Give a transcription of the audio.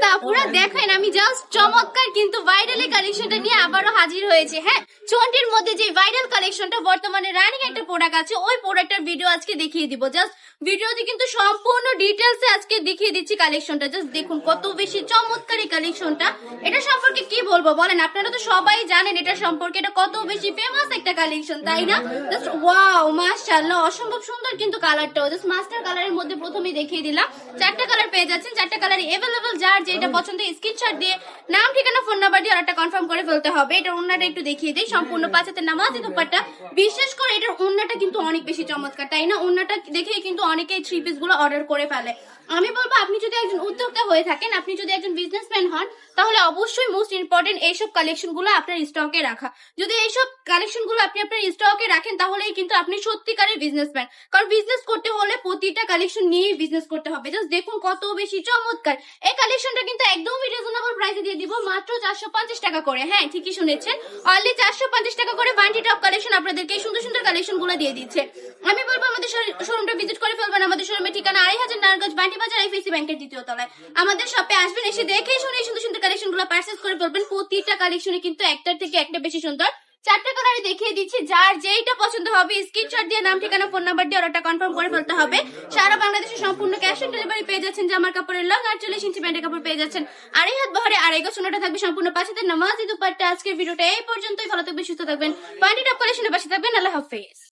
অবস্থা পুরো দেখেন, আমি জাস্ট চমৎকার কিন্তু ভাইরালি কালেকশনটা নিয়ে আবারও হাজির হয়েছে। হ্যাঁ, চন্ডির মধ্যে যে ভাইরাল কালেকশনটা বর্তমানে রানিং একটা প্রোডাক্ট আছে, ওই প্রোডাক্টের ভিডিও আজকে দেখিয়ে দিব। জাস্ট ভিডিওতে কিন্তু সম্পূর্ণ ডিটেলসে আজকে দেখিয়ে দিচ্ছি কালেকশনটা। জাস্ট দেখুন কত বেশি চমৎকার এই কালেকশনটা। এটা সম্পর্কে কি বলবো বলেন, আপনারা তো সবাই জানেন এটা সম্পর্কে, এটা কত বেশি ফেমাস একটা কালেকশন, তাই না? জাস্ট ওয়াও, মাশাআল্লাহ, অসম্ভব সুন্দর কিন্তু কালারটাও। জাস্ট মাস্টার কালারের মধ্যে প্রথমেই দেখিয়ে দিলাম। চারটা কালার পেয়ে যাচ্ছেন, চারটা কালার এভেলেবল। যার যেটা পছন্দ স্ক্রিনশট দিয়ে নাম, ঠিকানা, ফোন নাম্বার দিয়ে অর্ডারটা কনফার্ম করে ফেলতে হবে। এটার ওন্নাটা একটু দেখিয়ে দিই, সম্পূর্ণ 5 হাতের নামাজি দুপাট্টা। বিশেষ করে এটার ওন্নাটা কিন্তু অনেক বেশি চমৎকার, তাই না? ওন্নাটা দেখেই কিন্তু অনেকেই 3 পিস গুলো অর্ডার করে ফেলে। আমি বলবো, আপনি যদি একজন উদ্যোক্তা হয়ে থাকেন, আপনি যদি একজন বিজনেসম্যান হন, তাহলে অবশ্যই মোস্ট ইম্পর্টেন্ট এইসব কালেকশন গুলো আপনার স্টকে রাখা। যদি এইসব কালেকশন গুলো আপনি আপনার স্টকে রাখেন, তাহলেই কিন্তু আপনি সত্যিকারের বিজনেসম্যান। কারণ বিজনেস করতে হলে প্রতিটা কালেকশন নিয়েই বিজনেস করতে হবে। জাস্ট দেখুন কত বেশি চমৎকার এই কালেকশনটা, কিন্তু একদমই রিজনেবল প্রাইসে দিয়ে দিব, মাত্র 450 টাকা করে। হ্যাঁ, ঠিকই শুনেছেন, অনলি 450 টাকা করে বান্টি টপ কালেকশন আপনাদেরকে এই সুন্দর সুন্দর কালেকশন গুলো দিয়ে দিচ্ছে। আমি বলবো আমাদের শোরুমটা ভিজিট করে ফেলবেন। আমাদের শোরুমের ঠিকানা 2500 নারায়ণগঞ্জ বান্টি বাজার, আইসিআইসি ব্যাংকের 2য় তলায়। আমাদের শপে আসবেন, এসে দেখে শুনে এই সুন্দর সুন্দর কালেকশন গুলো পারচেজ করে ফেলবেন। প্রতিটা কালেকশনে কিন্তু একটার থেকে একটা বেশি সুন্দর। চারটা কালারে দেখিয়ে দিচ্ছি, যার যেইটা পছন্দ হবে স্ক্রিনশট দিয়ে নাম, ঠিকানা, ফোন নাম্বার দিয়ে অর্ডারটা কনফার্ম করে ফেলতে হবে। সারা বাংলাদেশে সম্পূর্ণ ক্যাশ অন ডেলিভারি পেয়ে যাচ্ছেন। জামার কাপড়ের লং 48 ইঞ্চি প্যান্টের কাপড় পেয়ে যাচ্ছেন। আড়াই হাত বহরে আড়াই গজ সোনাটা থাকবে সম্পূর্ণ 5 হাতের নামাজি দুপাট্টা। আজকের ভিডিওটা এই পর্যন্তই। ভালো থাকবেন, সুস্থ থাকবেন, বান্টি টপ কালেকশনের পাশে থাকবেন। আল্লাহ হাফেজ।